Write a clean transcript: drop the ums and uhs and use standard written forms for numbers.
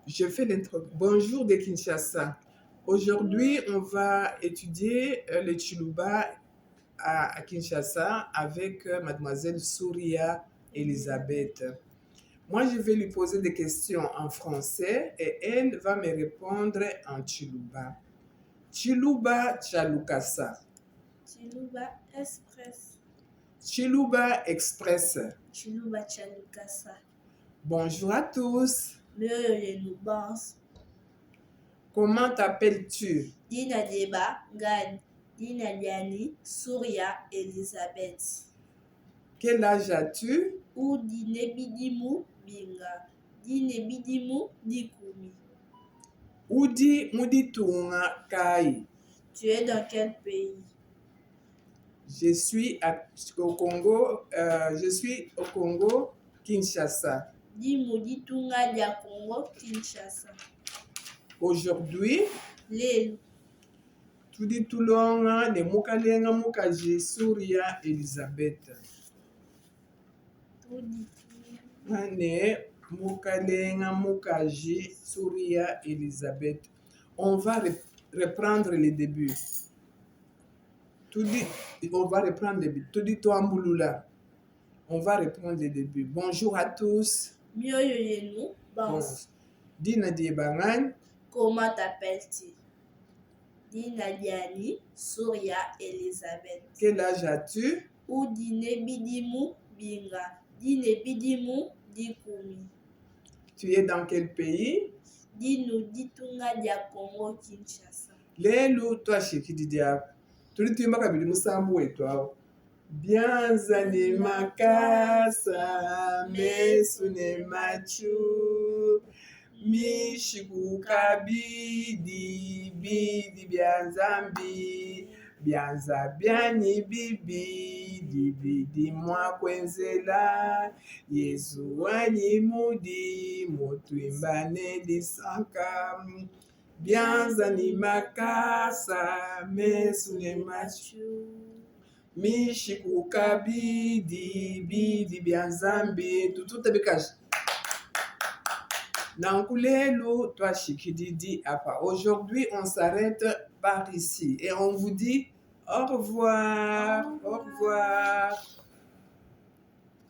Je fais l'intro. Bonjour de Kinshasa. Aujourd'hui, on va étudier le Chiluba à Kinshasa avec mademoiselle Souria Elisabeth. Moi, je vais lui poser des questions en français et elle va me répondre en Chiluba. Chiluba Chalukasa. Chiluba Express. Chiluba Express. Chiluba Chalukasa. Bonjour à tous. Myoyo Lubans. Comment t'appelles-tu? Dina Deba Gad. Dina Liani Souria Elisabeth. Quel âge as-tu? Ou Dine Bidimu Binga. Dine Bidimu Dikumi. Udi Muditunga Kai. Tu es dans quel pays? Je suis au Congo, Kinshasa. Dimudi Tunga dia Congo Kinshasa. Aujourd'hui, Lelu. tudi tulonga ne mukalenga mukaji Souria Elisabeth. Tudi. Ne mukalenga mukaji Souria Elisabeth. On va reprendre le début. On va reprendre le début. Tudi Toambulula. On va reprendre le début. Bonjour à tous. Myoyo Yenu Bans. Dina Diebangan. Comment t'appelles-tu? Dina Liani Souria Elisabeth. Quel âge as-tu? Ou Dine Bidimu Binga. Dine Bidimu Dikumi. Tu es dans quel pays? Dinu Ditunga dia Congo Kinshasa. Lelo toi shikididia. Tuli tuimba kabili musambu wetu hao. Bianza ni makasa, mesu ne machu. Mishiku kabidi, bidi bianzambi. Bianza biani bibidi, bidi mwa kwenzela. Yesu wani mudi, mutuimbane disanka. Bianza ni makasa, mesu ne machu. Mishiku kabidi, bidi bianzambi. Tututa bikaji. Nankulelu, toi Chikididi Apa. Aujourd'hui, on s'arrête par ici et on vous dit au revoir. Au revoir.